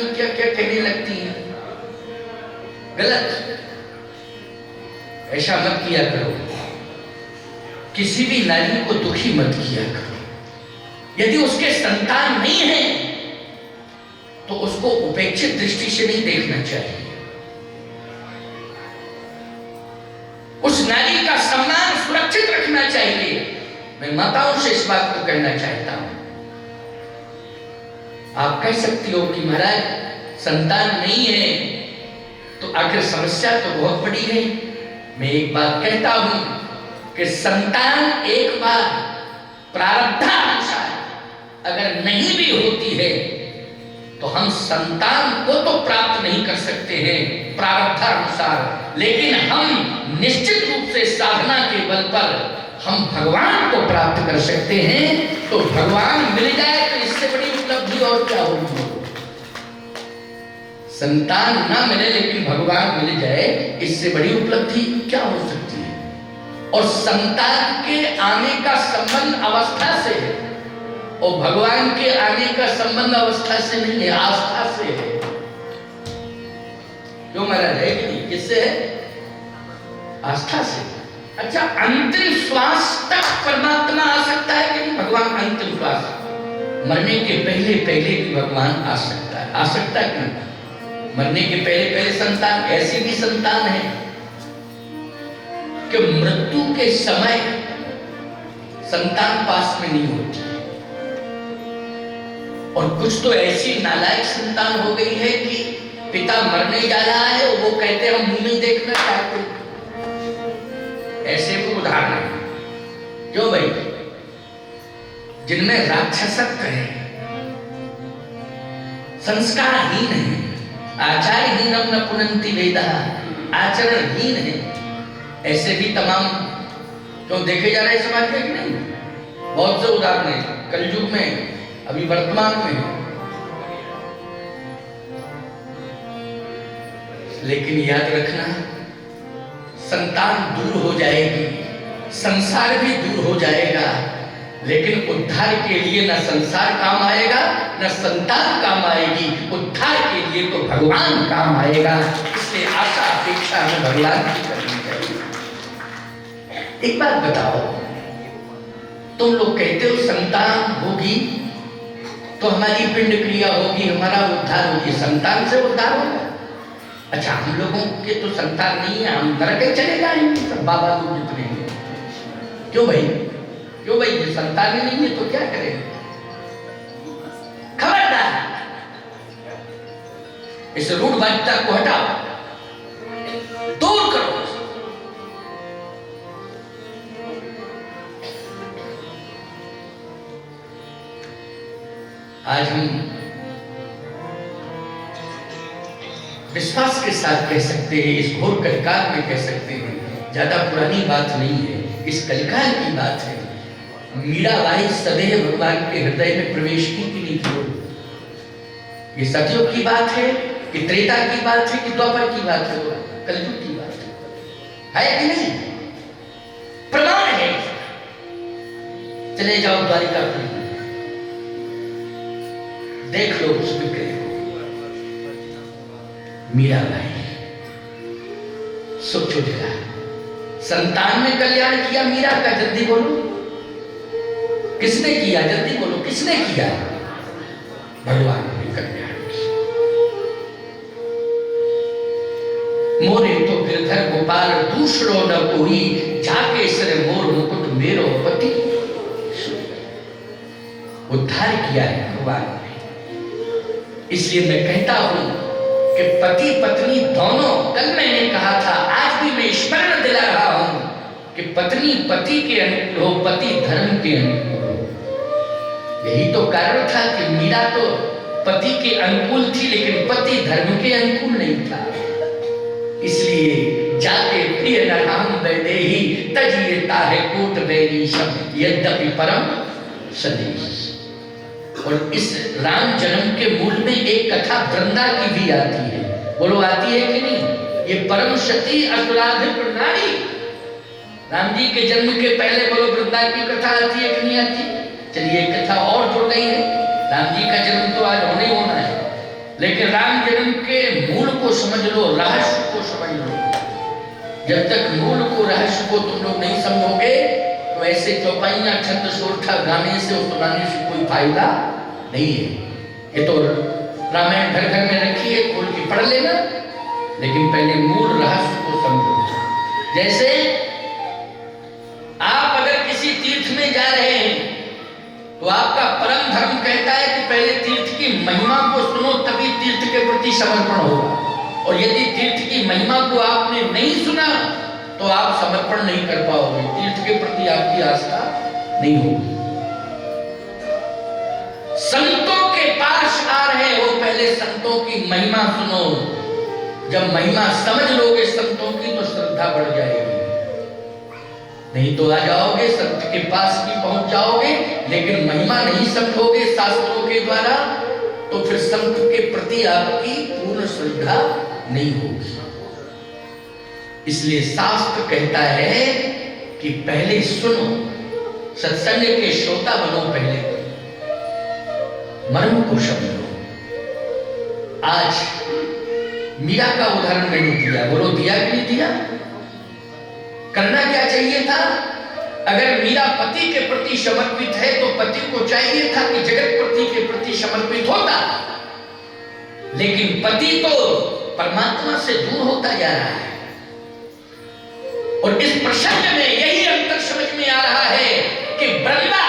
नहीं क्या क्या कहने लगती हैं। गलत, ऐसा मत किया करो। किसी भी नारी को दुखी मत किया करो। यदि उसके संतान नहीं है तो उसको उपेक्षित दृष्टि से नहीं देखना चाहिए। उस नारी का सम्मान सुरक्षित रखना चाहिए। मैं माताओं से इस बात को कहना चाहता हूं। आप कह सकती हो कि महाराज संतान नहीं है तो आखिर समस्या तो बहुत बड़ी है। मैं एक बात कहता हूं कि संतान एक बार प्रारब्धानुसार अगर नहीं भी होती है तो हम संतान को तो प्राप्त नहीं कर सकते हैं प्रारब्धानुसार, लेकिन हम निश्चित रूप से साधना के बल पर हम भगवान को प्राप्त कर सकते हैं। तो भगवान मिल जाए तो इससे बड़ी उपलब्धि और क्या होगी। संतान ना मिले लेकिन भगवान मिल जाए, इससे बड़ी उपलब्धि क्या हो सकती है। और संतान के आने का संबंध अवस्था से है और भगवान के आने का संबंध अवस्था से नहीं है, आस्था से है। क्यों महाराज, है कि नहीं? किससे है? आस्था से। अच्छा, अंतिम श्वास तक परमात्मा आ सकता है कि नहीं? भगवान अंतिम श्वास, मरने के पहले पहले भी भगवान आ सकता है। आ सकता है कि नहीं? मरने के पहले पहले संतान, ऐसी भी संतान है कि मृत्यु के समय संतान पास में नहीं होती। और कुछ तो ऐसी नालायक संतान हो गई है कि पिता मरने जा रहा है और वो कहते हैं हम मुंह नहीं देखना चाहते। ऐसे भी उदाहरण है। क्यों भाई? जिनमें राक्षसत्व है, संस्कारहीन है, आचार्यहीनम न पुनन्ति वेदः, आचरणहीन है, ऐसे भी तमाम क्यों देखे जा रहे हैं समाज में कि नहीं? बहुत से उदाहरण है कलयुग में, अभी वर्तमान में। लेकिन याद रखना, संतान दूर हो जाएगी, संसार भी दूर हो जाएगा, लेकिन उद्धार के लिए न संसार काम आएगा न संतान काम आएगी। उद्धार के लिए तो भगवान काम आएगा। इसलिए आशा अपेक्षा हमें भगवान की करनी चाहिए। एक बात बताओ, तुम लोग कहते हो संतान होगी तो हमारी पिंड क्रिया होगी, हमारा उद्धार होगी। संतान से उद्धार होगा? अच्छा, हम लोगों के तो संतान नहीं है, हम नरक चले जाएंगे सब बाबा लोग जितने हैं। क्यों भाई? क्यों भाई? ये संतान ही नहीं है तो क्या करें? खबरदार, इस रूढ़वादिता को हटाओ, दूर करो। आज हम विश्वास के साथ कह सकते हैं, इस घोर कलिकाल में कह सकते हैं, ज्यादा पुरानी बात नहीं है, इस कलिकाल की बात है। मीराबाई सदैव भगवान के हृदय में प्रवेश की कि नहीं की? ये सतयुग की बात है कि त्रेता की बात है कि द्वापर की बात है? कलयुग की बात है कि नहीं? प्रमाण है। चले जाओ द्वारिकापुरी, देख लो उस विग्रह को। मीराबाई, सोचो जरा, संतान ने कल्याण किया मीरा का? जल्दी बोलो, किसने किया? जल्दी बोलो, किसने किया? भगवान ने कल्याण किया। मोरे तो गिरधर गोपाल दूसरो न कोई, जाके सिर मोर मुकुट मेरो पति। उद्धार किया है भगवान ने। इसलिए मैं कहता हूं कि पति पत्नी दोनों, कल मैंने कहा था, आज भी मैं स्मरण दिला रहा हूं कि पत्नी पति के अनुकूल हो, पति धर्म के अनुकूल हो। यही तो कारण था कि मीरा तो पति के अनुकूल थी लेकिन पति धर्म के अनुकूल नहीं था। इसलिए जाके प्रिय न राम वैदेही, तजिए ताहे कोट बैरी शब्द, यद्यपि परम सदेश। और इस राम जन्म के मूल में एक कथा वृंदा की भी आती है। बोलो, आती है कि नहीं? ये परम सती असुराधिक नारी, राम जी के जन्म के पहले बोलो वृंदा की कथा आती है कि नहीं आती? चलिए, एक कथा और जुड़ गई है। राम जी का जन्म तो आज होने होना है, लेकिन राम जन्म के मूल को समझ लो, रहस्य को समझ लो। जब तक मूल को, रहस्य को तुम लोग नहीं समझोगे तो ऐसे चौपाइयां छंद सोरठा गाने से और सुनाने से कोई फायदा नहीं है। ये तो रामायण घर घर में रखी है, खोल के पढ़ लेना, लेकिन पहले मूल रहस्य को समझो। जैसे आप अगर किसी तीर्थ में जा रहे हैं तो आपका परम धर्म कहता है कि पहले तीर्थ की महिमा को सुनो, तभी तीर्थ के प्रति समर्पण होगा। और यदि तीर्थ की महिमा को आपने नहीं सुना तो आप समर्पण नहीं कर पाओगे, तीर्थ के प्रति आपकी आस्था नहीं होगी। संतों के पास आ रहे हो, पहले संतों की महिमा सुनो। जब महिमा समझ लोगे संतों की तो श्रद्धा बढ़ जाएगी। नहीं तो आ जाओगे, संत के पास भी पहुंच जाओगे, लेकिन महिमा नहीं समझोगे शास्त्रों के द्वारा, तो फिर संत के प्रति आपकी पूर्ण श्रद्धा नहीं होगी। इसलिए शास्त्र कहता है कि पहले सुनो, सत्संग के श्रोता बनो, पहले मर्म को समझो। आज मीरा का उदाहरण मैंने दिया, बोलो दिया कि नहीं दिया? करना क्या चाहिए था? अगर मीरा पति के प्रति समर्पित है तो पति को चाहिए था कि जगत पति के प्रति समर्पित होता, लेकिन पति तो परमात्मा से दूर होता जा रहा है। और इस प्रसंग में यही अंतर समझ में आ रहा है कि वृंदा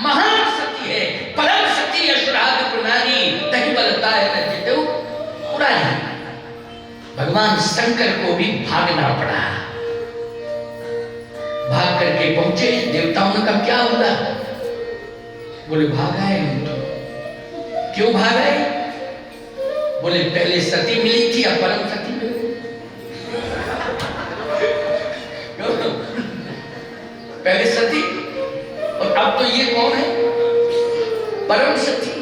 महान सती है, परम सती असुराग प्रणाली, तही बलता है न जितेऊ पुरानी। भगवान शंकर को भी भागना पड़ा, भाग करके पहुंचे। देवताओं ने कहा क्या हुआ? बोले भागा है हम तो। क्यों भागा है? बोले पहले सती मिली थी, अब परम सती मिली। पहले सती और अब तो ये कौन है? परम सती।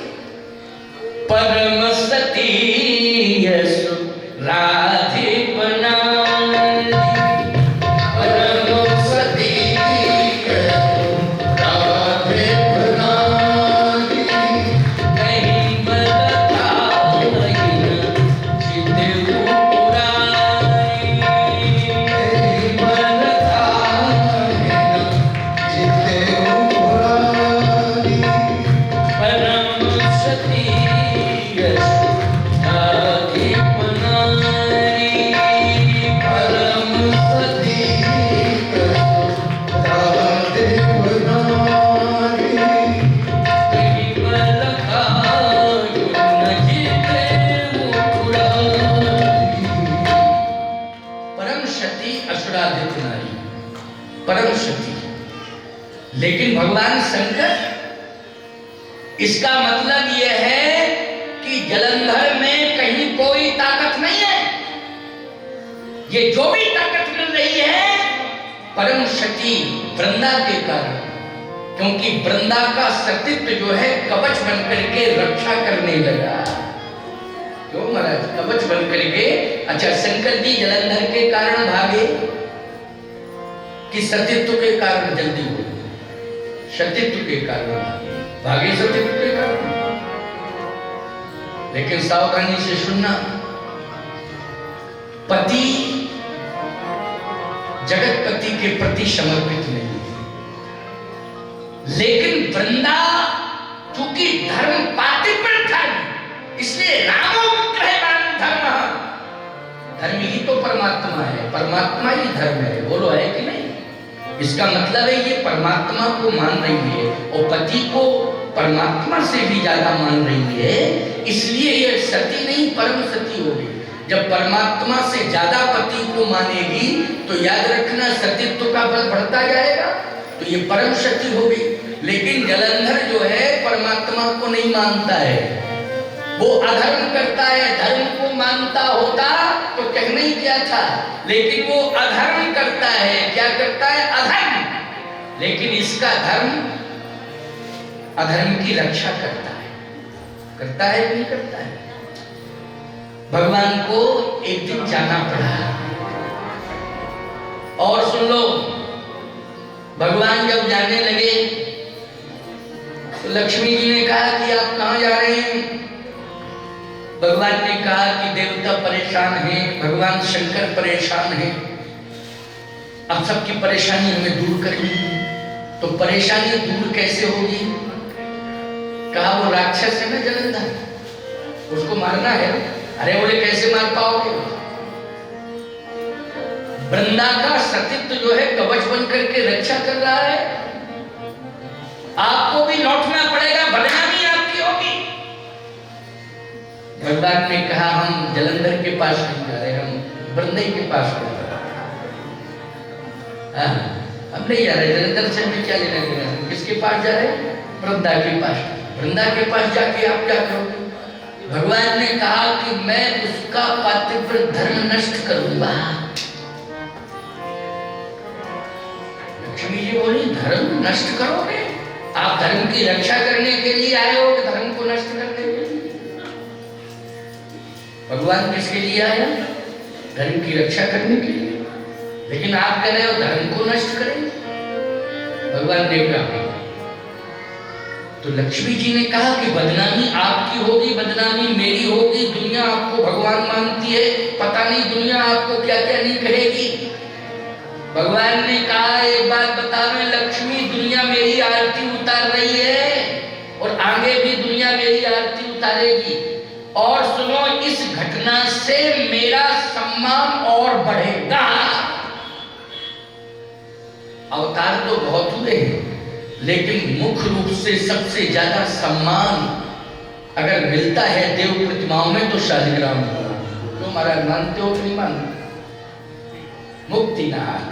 परम सती यसु राधे बना, परम शक्ति। लेकिन भगवान शंकर, इसका मतलब यह है कि जलंधर में कहीं कोई ताकत नहीं है। ये जो भी ताकत मिल रही है परम शक्ति वृंदा के कारण, क्योंकि वृंदा का सतीत्व जो है कवच बनकर के रक्षा करने लगा। क्यों महाराज? कवच बनकर के। अच्छा, शंकर जी जलंधर के कारण भागे कि सतीत्व के कारण जल्दी हो? सतीत्व के कारण भागे, सतीत्व के कारण। लेकिन सावधानी से सुनना, पति जगतपति के प्रति समर्पित नहीं है, लेकिन वृंदा चूंकि धर्म पातिव्रत धर्म, इसलिए रामो विग्रह धर्म, धर्म ही तो परमात्मा है, परमात्मा ही धर्म है। बोलो है कि नहीं? इसका मतलब है ये परमात्मा को मान रही है और पति को परमात्मा से भी ज्यादा मान रही है, इसलिए ये सती नहीं परम सती होगी। जब परमात्मा से ज्यादा पति को मानेगी तो याद रखना सतीत्व का बल बढ़ता जाएगा, तो ये परम सती होगी। लेकिन जलंधर जो है परमात्मा को नहीं मानता है, वो अधर्म करता है। धर्म को मानता होता तो कहना ही क्या था, लेकिन वो अधर्म करता है। क्या करता है? अधर्म। लेकिन इसका धर्म अधर्म की रक्षा करता है। करता है कि नहीं करता है? भगवान को एक दिन जाना पड़ा। और सुन लो, भगवान जब जाने लगे तो लक्ष्मी जी ने कहा कि आप कहां जा रहे हैं? भगवान ने कहा कि देवता परेशान हैं, भगवान शंकर परेशान हैं, अब सबकी परेशानी हमें दूर करनी है। तो परेशानी दूर कैसे होगी? कहा वो राक्षस है ना जलंधर, उसको मारना है। अरे बोले कैसे मार पाओगे? वृंदा का सतीत्व जो है कवच बन करके रक्षा कर रहा है, आपको भी लौटना पड़ेगा, बदनामी आपकी होगी। भगवान ने कहा हम जलंधर के पास नहीं जा रहे, हम वृंदा के पास जा रहे। हम नहीं जा रहे, जलंधर से हमें क्या लेना देना, किसके पास जा रहे? वृंदा के पास। वृंदा के पास जाके आप क्या करोगे? भगवान ने कहा कि मैं उसका पातिव्य धर्म नष्ट करूंगा। लक्ष्मी जी बोली धर्म नष्ट करोगे? आप धर्म की रक्षा करने के लिए आए हो कि धर्म को नष्ट करने के लिए? भगवान किसके लिए आया? धर्म की रक्षा करने के लिए। लेकिन आप कह रहे हो धर्म को नष्ट करें। भगवान ने कहा, तो लक्ष्मी जी ने कहा कि बदनामी आपकी होगी, बदनामी मेरी होगी। दुनिया आपको भगवान मानती है, पता नहीं दुनिया आपको क्या क्या नहीं कहेगी। भगवान ने कहा एक बात बता मैं लक्ष्मी, दुनिया मेरी आरती उतार रही है और आगे भी दुनिया मेरी आरती उतारेगी। और सुनो, इस घटना से मेरा सम्मान और बढ़ेगा। अवतार तो बहुत हुए हैं, लेकिन मुख्य रूप से सबसे ज्यादा सम्मान अगर मिलता है देव प्रतिमाओं में तो शालिग्राम को। तो महाराज मानते हो कि नहीं मानते? मुक्तिनाथ,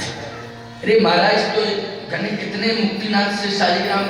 अरे महाराज तो जाने कितने मुक्तिनाथ से शालिग्राम